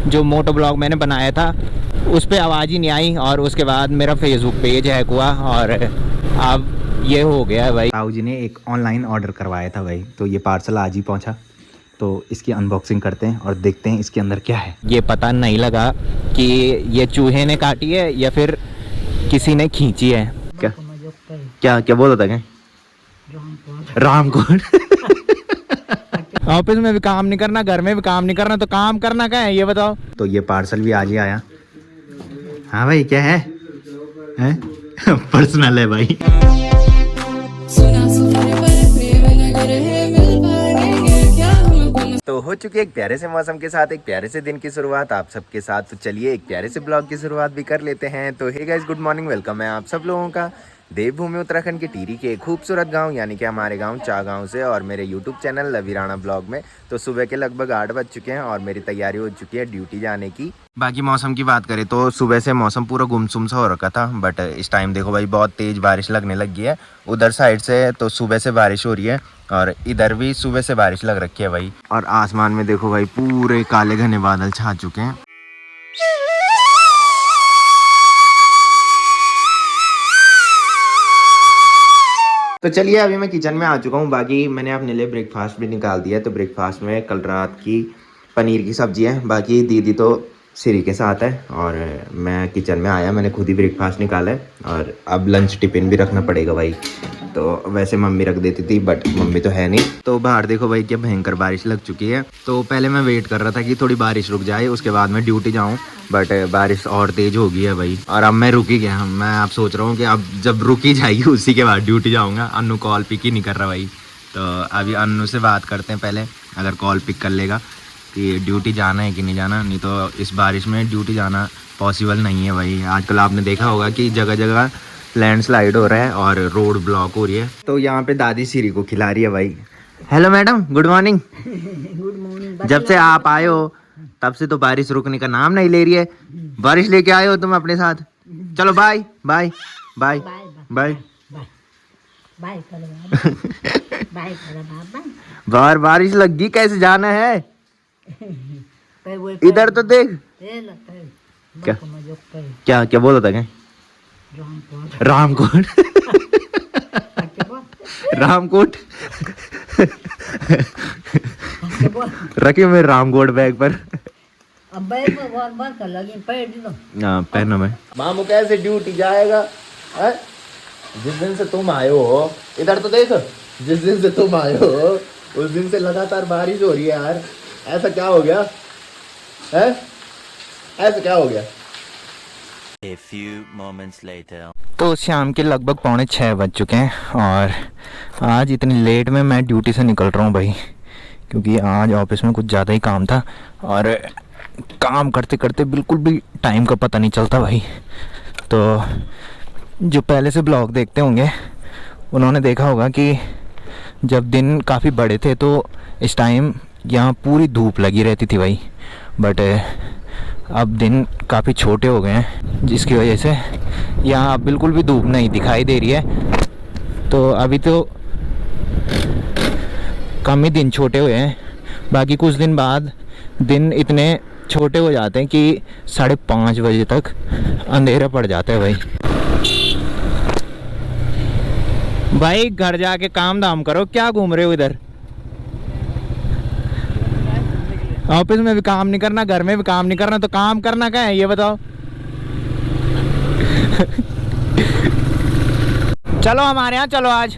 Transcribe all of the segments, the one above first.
जो मोटो ब्लॉग मैंने बनाया था उस पर आवाज़ ही नहीं आई, और उसके बाद मेरा फेसबुक पेज हैक हुआ और अब ये हो गया है भाई। ताऊ जी ने एक ऑनलाइन ऑर्डर करवाया था भाई, तो ये पार्सल आज ही पहुंचा। तो इसकी अनबॉक्सिंग करते हैं और देखते हैं इसके अंदर क्या है। ये पता नहीं लगा कि ये चूहे ने काटी है या फिर किसी ने खींची है। क्या क्या क्या बोला था? क्या रामकोट। ऑफिस में भी काम नहीं करना, घर में भी काम नहीं करना, तो काम करना क्या है ये बताओ। तो ये पार्सल भी आज ही आया। हाँ भाई, क्या है? पर्सनल है भाई। तो हो चुकी है एक प्यारे से मौसम के साथ एक प्यारे से दिन की शुरुआत आप सबके साथ। तो चलिए एक प्यारे से ब्लॉग की शुरुआत भी कर लेते हैं। तो hey guys, good morning, welcome है आप सब लोगों का देवभूमि उत्तराखंड के टिहरी के एक खूबसूरत गांव यानी कि हमारे गांव चागांव से, और मेरे यूट्यूब चैनल लवी राणा ब्लॉग में। तो सुबह के लगभग 8 बज चुके हैं और मेरी तैयारी हो चुकी है ड्यूटी जाने की। बाकी मौसम की बात करें तो सुबह से मौसम पूरा गुमसुम सा हो रखा था, बट इस टाइम देखो भाई बहुत तेज बारिश लगने लग गई है। उधर साइड से तो सुबह से बारिश हो रही है और इधर भी सुबह से बारिश लग रखी है भाई। और आसमान में देखो भाई पूरे काले घने बादल छा चुके हैं। तो चलिए अभी मैं किचन में आ चुका हूँ। बाकी मैंने अपने लिए ब्रेकफास्ट भी निकाल दिया है। तो ब्रेकफास्ट में कल रात की पनीर की सब्जी है। बाकी दीदी तो सिरी के साथ है और मैं किचन में आया, मैंने खुद ही ब्रेकफास्ट निकाला है। और अब लंच टिफिन भी रखना पड़ेगा भाई। तो वैसे मम्मी रख देती थी बट मम्मी तो है नहीं। तो बाहर देखो भाई क्या भयंकर बारिश लग चुकी है। तो पहले मैं वेट कर रहा था कि थोड़ी बारिश रुक जाए उसके बाद मैं ड्यूटी जाऊँ, बट बारिश और तेज हो गई है भाई। और अब मैं रुक ही गया। मैं अब सोच रहा हूँ कि अब जब रुक ही जाएगी उसी के बाद ड्यूटी जाऊँगा। अन्नू कॉल पिक ही नहीं कर रहा भाई। तो अभी अन्नू से बात करते हैं पहले, अगर कॉल पिक कर लेगा कि ड्यूटी जाना है कि नहीं जाना। नहीं तो इस बारिश में ड्यूटी जाना पॉसिबल नहीं है भाई। आजकल आपने देखा होगा कि जगह जगह लैंडस्लाइड हो रहा है और रोड ब्लॉक हो रही है। तो यहाँ पे दादी सिरी को खिला रही है भाई। Hello madam, good morning. Good morning. जब से आप आए हो तब से तो बारिश रुकने का नाम नहीं ले रही है। बारिश लेके आए हो तुम अपने साथ। चलो bye bye bye bye bye करो बाबा। बाहर बारिश लग गई, कैसे जाना है? इधर तो देख। क्या क्या क्या बोला था? क्या रामकोट। रामकोट रखिए मेरे रामकोट बैग पर। अब बैग में बहुत बार कर लगी पहनो मैं। मामू कैसे ड्यूटी जाएगा है? जिस दिन से तुम आए हो, इधर तो देख, जिस दिन से तुम आए हो उस दिन से लगातार बारिश हो रही है यार। ऐसा क्या हो गया है? ऐसा क्या हो गया? A few moments later. तो शाम के लगभग 5:45 बज चुके हैं और आज इतनी लेट में मैं ड्यूटी से निकल रहा हूँ भाई, क्योंकि आज ऑफिस में कुछ ज़्यादा ही काम था और काम करते करते बिल्कुल भी टाइम का पता नहीं चलता भाई। तो जो पहले से ब्लॉग देखते होंगे उन्होंने देखा होगा कि जब दिन काफ़ी बड़े थे तो इस टाइम यहाँ पूरी धूप लगी रहती थी भाई, बट अब दिन काफ़ी छोटे हो गए हैं जिसकी वजह से यहाँ बिल्कुल भी धूप नहीं दिखाई दे रही है। तो अभी तो कम ही दिन छोटे हुए हैं, बाकी कुछ दिन बाद दिन इतने छोटे हो जाते हैं कि 5:30 बजे तक अंधेरा पड़ जाता है भाई। भाई घर जाके काम धाम करो, क्या घूम रहे हो इधर? ऑफिस में भी काम नहीं करना, घर में भी काम नहीं करना, तो काम करना क्या है ये बताओ। चलो हमारे यहाँ चलो, आज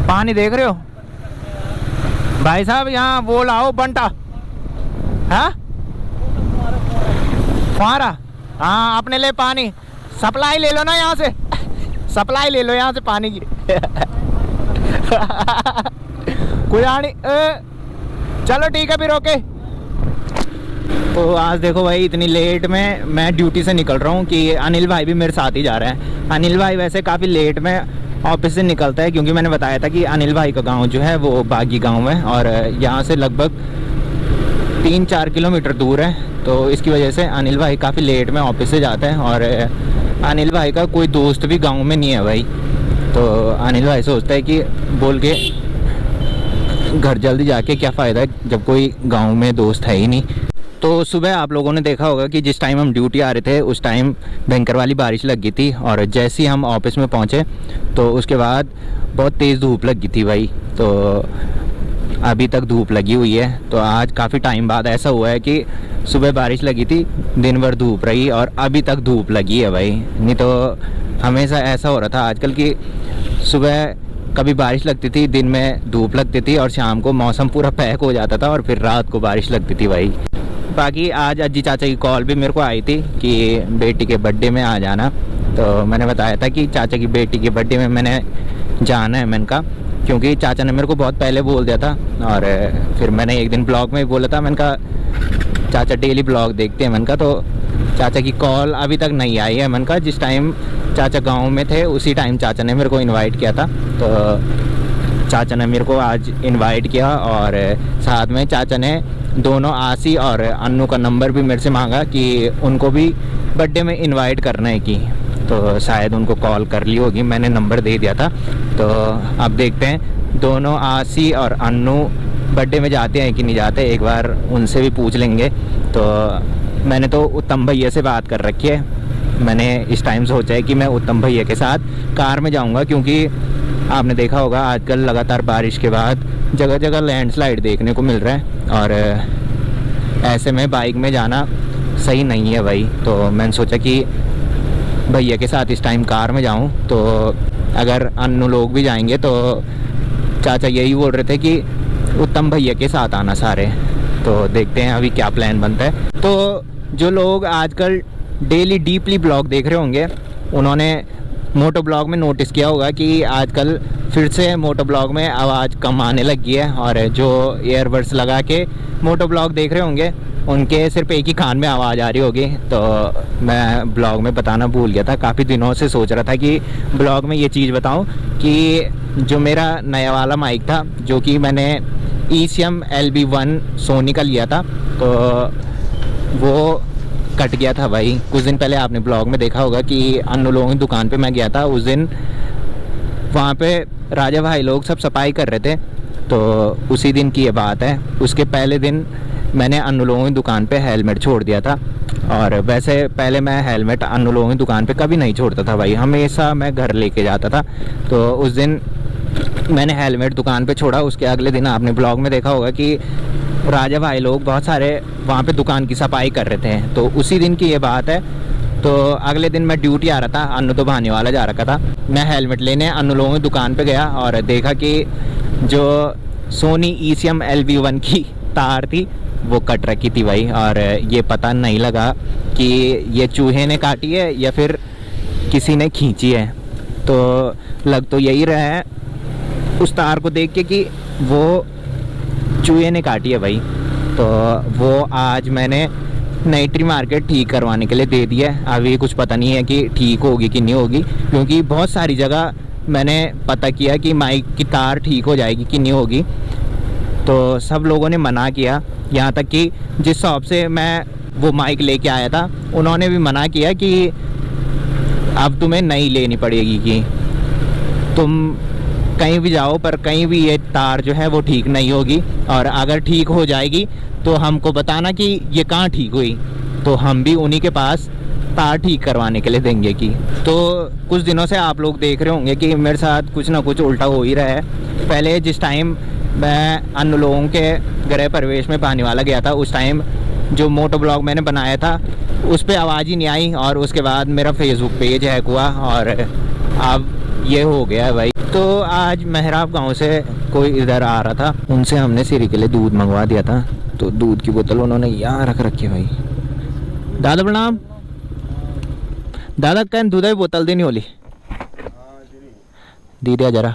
पानी देख रहे हो भाई साहब, यहाँ वो लाओ बंटा। हाँ फुहारा, हाँ अपने ले पानी सप्लाई ले लो ना यहाँ से। सप्लाई ले लो यहाँ से पानी की। कोई आनी चलो ठीक है फिर, ओके। तो आज देखो भाई इतनी लेट में मैं ड्यूटी से निकल रहा हूँ कि अनिल भाई भी मेरे साथ ही जा रहा है। अनिल भाई वैसे काफ़ी लेट में ऑफिस से निकलता है, क्योंकि मैंने बताया था कि अनिल भाई का गांव जो है वो बागी गांव है और यहाँ से लगभग 3-4 किलोमीटर दूर है। तो इसकी वजह से अनिल भाई काफ़ी लेट में ऑफिस से जाता है और अनिल भाई का कोई दोस्त भी गाँव में नहीं है भाई। तो अनिल भाई सोचता है कि बोल के घर जल्दी जाके क्या फ़ायदा है जब कोई गांव में दोस्त है ही नहीं। तो सुबह आप लोगों ने देखा होगा कि जिस टाइम हम ड्यूटी आ रहे थे उस टाइम भयंकर वाली बारिश लग गई थी, और जैसे ही हम ऑफिस में पहुंचे तो उसके बाद बहुत तेज़ धूप लग गई थी भाई। तो अभी तक धूप लगी हुई है। तो आज काफ़ी टाइम बाद ऐसा हुआ है कि सुबह बारिश लगी थी, दिन भर धूप रही और अभी तक धूप लगी है भाई। नहीं तो हमेशा ऐसा हो रहा था आजकल कि सुबह कभी बारिश लगती थी, दिन में धूप लगती थी और शाम को मौसम पूरा पैक हो जाता था और फिर रात को बारिश लगती थी भाई। बाकी आज अज्जी चाचा की कॉल भी मेरे को आई थी कि बेटी के बर्थडे में आ जाना। तो मैंने बताया था कि चाचा की बेटी के बर्थडे में मैंने जाना है। मैंने कहा क्योंकि चाचा ने मेरे को बहुत पहले बोल दिया था, और फिर मैंने एक दिन ब्लॉग में ही बोला था। मैंने कहा चाचा डेली ब्लॉग देखते हैं। मैंने कहा तो चाचा की कॉल अभी तक नहीं आई है। मैंने कहा जिस टाइम चाचा गांव में थे उसी टाइम चाचा ने मेरे को इनवाइट किया था। तो चाचा ने मेरे को आज इनवाइट किया, और साथ में चाचा ने दोनों आसी और अन्नू का नंबर भी मेरे से मांगा कि उनको भी बर्थडे में इनवाइट करना है कि। तो शायद उनको कॉल कर ली होगी, मैंने नंबर दे दिया था। तो अब देखते हैं दोनों आसी और अन्नू बर्थडे में जाते हैं कि नहीं जाते, एक बार उनसे भी पूछ लेंगे। तो मैंने तो उत्तम भैया से बात कर रखी है। मैंने इस टाइम सोचा है कि मैं उत्तम भैया के साथ कार में जाऊंगा, क्योंकि आपने देखा होगा आजकल लगातार बारिश के बाद जगह जगह लैंडस्लाइड देखने को मिल रहा है, और ऐसे में बाइक में जाना सही नहीं है भाई। तो मैंने सोचा कि भैया के साथ इस टाइम कार में जाऊं। तो अगर अन्नू लोग भी जाएंगे तो चाचा यही बोल रहे थे कि उत्तम भैया के साथ आना सारे। तो देखते हैं अभी क्या प्लान बनता है। तो जो लोग आजकल डेली डीपली ब्लॉग देख रहे होंगे उन्होंने मोटो ब्लॉग में नोटिस किया होगा कि आजकल फिर से मोटो ब्लॉग में आवाज़ कम आने लगी है, और जो ईयरबड्स लगा के मोटो ब्लॉग देख रहे होंगे उनके सिर्फ एक ही कान में आवाज़ आ रही होगी। तो मैं ब्लॉग में बताना भूल गया था, काफ़ी दिनों से सोच रहा था कि ब्लॉग में ये चीज़ बताऊं कि जो मेरा नया वाला माइक था जो कि मैंने ECM LB1 सोनी का लिया था, तो वो कट गया था भाई। कुछ दिन पहले आपने ब्लॉग में देखा होगा कि अन्नू लोगों की दुकान पे मैं गया था। उस दिन वहाँ पे राजा भाई लोग सब सफाई कर रहे थे, तो उसी दिन की ये बात है। उसके पहले दिन मैंने अन्नू लोगों की दुकान पे हेलमेट छोड़ दिया था, और वैसे पहले मैं हेलमेट अन्नू लोगों की दुकान पे कभी नहीं छोड़ता था भाई, हमेशा मैं घर लेके जाता था। तो उस दिन मैंने हेलमेट दुकान पे छोड़ा। उसके अगले दिन आपने ब्लॉग में देखा होगा कि राजा भाई लोग बहुत सारे वहाँ पे दुकान की सफाई कर रहे थे। तो उसी दिन की ये बात है। तो अगले दिन मैं ड्यूटी आ रहा था, अन्नू तो बहाने वाला जा रखा था। मैं हेलमेट लेने अन्नू लोगों की दुकान पे गया और देखा कि जो सोनी ECM LB1 की तार थी वो कट रखी थी भाई, और ये पता नहीं लगा कि ये चूहे ने काटी है या फिर किसी ने खींची है। तो लग तो यही रहा है उस तार को देख के कि वो चूहे ने काटी है भाई। तो वो आज मैंने नई ट्री मार्केट ठीक करवाने के लिए दे दिया है। अभी कुछ पता नहीं है कि ठीक होगी कि नहीं होगी, क्योंकि बहुत सारी जगह मैंने पता किया कि माइक की तार ठीक हो जाएगी कि नहीं होगी। तो सब लोगों ने मना किया, यहाँ तक कि जिस शॉप से मैं वो माइक लेके आया था उन्होंने भी मना किया कि अब तुम्हें नई लेनी पड़ेगी, कि तुम कहीं भी जाओ पर कहीं भी ये तार जो है वो ठीक नहीं होगी, और अगर ठीक हो जाएगी तो हमको बताना कि ये कहाँ ठीक हुई, तो हम भी उन्हीं के पास तार ठीक करवाने के लिए देंगे। कि तो कुछ दिनों से आप लोग देख रहे होंगे कि मेरे साथ कुछ ना कुछ उल्टा हो ही रहा है। पहले जिस टाइम मैं अन्य लोगों के गृह प्रवेश में पाने वाला गया था उस टाइम जो मोटो ब्लॉग मैंने बनाया था उस पर आवाज़ ही नहीं आई, और उसके बाद मेरा फेसबुक पेज हैक हुआ और अब ये हो गया है भाई। तो आज मेहराब गांव से कोई इधर आ रहा था, उनसे हमने सिरी के लिए दूध मंगवा दिया था। तो दूध की बोतल उन्होंने यहाँ रख रखी है भाई। दादा प्रणाम। दादा कहीं दूध की बोतल देनी होली दी दिया जरा।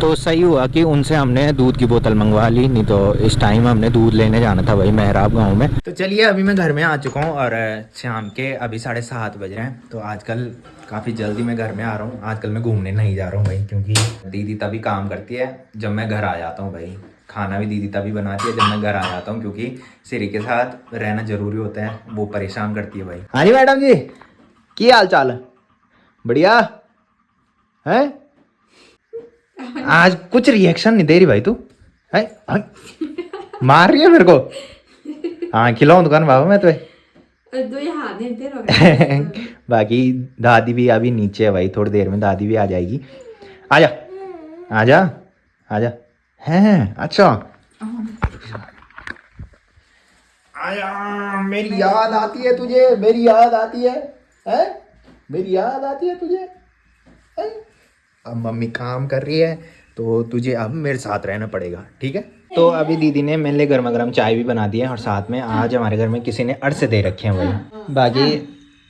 तो सही हुआ कि उनसे हमने दूध की बोतल मंगवा ली, नहीं तो इस टाइम हमने दूध लेने जाना था भाई मेहराब गांव में। तो चलिए अभी मैं घर में आ चुका हूँ और शाम के अभी 7:30 बज रहे हैं। तो आजकल काफ़ी जल्दी मैं घर में आ रहा हूँ। आजकल मैं घूमने नहीं जा रहा हूँ भाई, क्योंकि दीदी तभी काम करती है जब मैं घर आ जाता हूँ भाई। खाना भी दीदी तभी बनाती है जब मैं घर आ जाता हूँ, क्योंकि सिरी के साथ रहना ज़रूरी होता है, वो परेशान करती है भाई। हाँ जी मैडम जी, की हाल चाल? बढ़िया है। आज कुछ रिएक्शन नहीं दे रही भाई तू। है मार रही है मेरे को। हाँ खिलाऊं दुकान बाबा मैं तो बाकी दादी भी अभी नीचे है भाई, थोड़ी देर में दादी भी आ जाएगी। आजा आजा आजा। हैं अच्छा आया, मेरी याद आती है तुझे, मेरी याद आती है, हैं? मेरी याद आती है तुझे, हैं? अब मम्मी काम कर रही है तो तुझे अब मेरे साथ रहना पड़ेगा, ठीक है। तो अभी दीदी ने मेरे लिए गर्मा गर्म चाय भी बना दी है और साथ में आज हमारे घर में किसी ने अरसे दे रखे हैं भाई। बाकी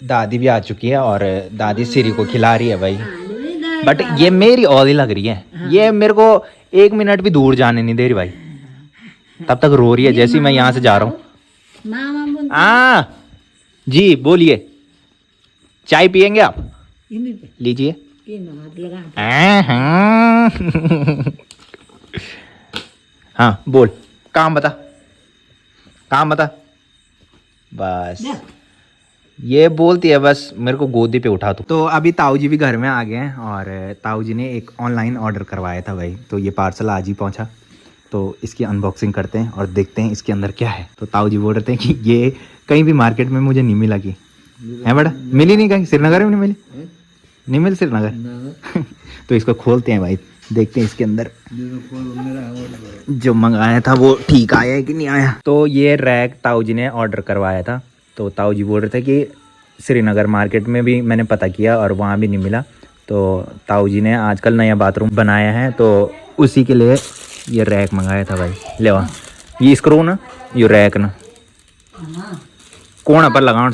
दादी भी आ चुकी है और दादी सिरी को खिला रही है भाई। बट ये मेरी औली लग रही है, ये मेरे को 1 मिनट भी दूर जाने नहीं दे रही भाई, तब तक रो रही है जैसे ही मैं यहाँ से जा रहा हूँ। जी बोलिए, चाय पियेंगे आप? लीजिए। हाँ बोल, काम बता, काम बता। बस ये बोलती है बस मेरे को गोदी पे उठा तो अभी ताऊ जी भी घर में आ गए हैं और ताऊ जी ने एक ऑनलाइन ऑर्डर करवाया था भाई, तो ये पार्सल आज ही पहुंचा। तो इसकी अनबॉक्सिंग करते हैं और देखते हैं इसके अंदर क्या है। तो ताऊ जी बोल रहे थे कि ये कहीं भी मार्केट में मुझे नहीं मिला कि है बेटा, मिली नहीं कहीं, श्रीनगर में नहीं मिली, नहीं मिली श्रीनगर। तो इसको खोलते हैं भाई, देखते हैं इसके अंदर जो मंगाया था वो ठीक आया है कि नहीं आया। तो ये रैक ताऊ जी ने ऑर्डर करवाया था, तो ताऊ जी बोल रहे थे कि श्रीनगर मार्केट में भी मैंने पता किया और वहाँ भी नहीं मिला। तो ताऊ जी ने आजकल नया बाथरूम बनाया है तो उसी के लिए ये रैक मंगाया था भाई। ले वाह, ये स्क्रू ना, ये रैक ना कौन पर लगान।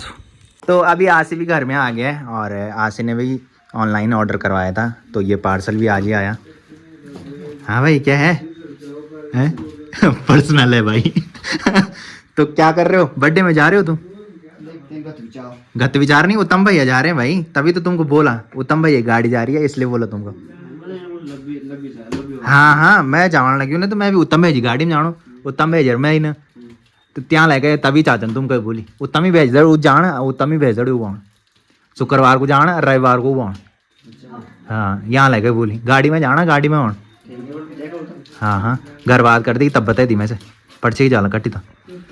तो अभी आसिफ भी घर में आ गया है और आसिफ ने भी ऑनलाइन ऑर्डर करवाया था, तो ये पार्सल भी आज ही आया। हाँ भाई क्या है, पर्सनल है भाई। तो क्या कर रहे हो, बर्थडे में जा रहे हो तुम? गत विचार नहीं, उत्तम भैया जा रहे हैं भाई, तभी तो तुमको बोला, उत्तम भैया गाड़ी जा रही है इसलिए बोला तुमको। हाँ हाँ मैं जाने लगी हूँ ना, तो मैं भी उत्तम भैया जी गाड़ी में जाऊँ, उत्तम भैया मैं ही ना तो ત્યાં लगे तभी चाचन तुम कहीं बोली उत्तम ही भेज दे जाना, उत्तम ही भेज दे वहाँ शुक्रवार को जाना, रविवार को वहाँ। हाँ यहाँ लगे बोली गाड़ी में जाना, गाड़ी में वहाँ। हाँ हाँ घर बात कर दी तब बताई दी मैं से पर्चे ही जाला कट्टी था।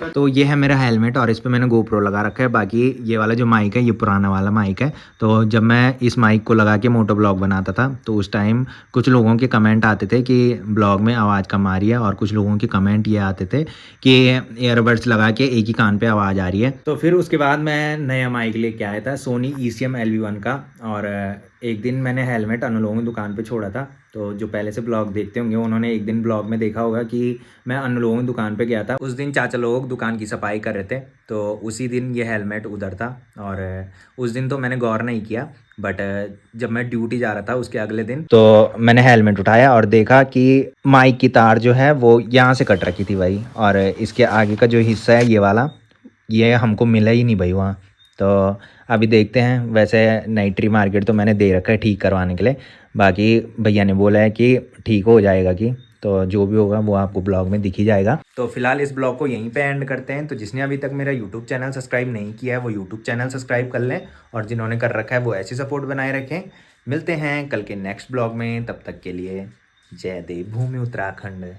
तो ये है मेरा हेलमेट और इस पे मैंने गोप्रो लगा रखा है। बाकी ये वाला जो माइक है ये पुराना वाला माइक है। तो जब मैं इस माइक को लगा के मोटो ब्लॉग बनाता था तो उस टाइम कुछ लोगों के कमेंट आते थे कि ब्लॉग में आवाज़ कम आ रही है, और कुछ लोगों के कमेंट ये आते थे कि ईयरबड्स लगा के एक ही कान पे आवाज़ आ रही है। तो फिर उसके बाद मैं नया माइक लेके आया था सोनी ECM LV1 का, और एक दिन मैंने हेलमेट अनुलोम की दुकान पे छोड़ा था। तो जो पहले से ब्लॉग देखते होंगे उन्होंने एक दिन ब्लॉग में देखा होगा कि मैं अनुलोम की दुकान पे गया था। उस दिन चाचा लोग दुकान की सफाई कर रहे थे, तो उसी दिन ये हेलमेट उधर था और उस दिन तो मैंने गौर नहीं किया। बट जब मैं ड्यूटी जा रहा था उसके अगले दिन तो मैंने हेलमेट उठाया और देखा कि माइक की तार जो है वो यहाँ से कट रखी थी भाई, और इसके आगे का जो हिस्सा है ये वाला, ये हमको मिला ही नहीं भाई वहाँ। तो अभी देखते हैं, वैसे नाइट्री मार्केट तो मैंने दे रखा है ठीक करवाने के लिए, बाकी भैया ने बोला है कि ठीक हो जाएगा कि, तो जो भी होगा वो आपको ब्लॉग में दिख ही जाएगा। तो फिलहाल इस ब्लॉग को यहीं पे एंड करते हैं। तो जिसने अभी तक मेरा यूट्यूब चैनल सब्सक्राइब नहीं किया है वो यूट्यूब चैनल सब्सक्राइब कर लें, और जिन्होंने कर रखा है वो ऐसी सपोर्ट बनाए रखें। मिलते हैं कल के नेक्स्ट ब्लॉग में, तब तक के लिए जय देव भूमि उत्तराखंड।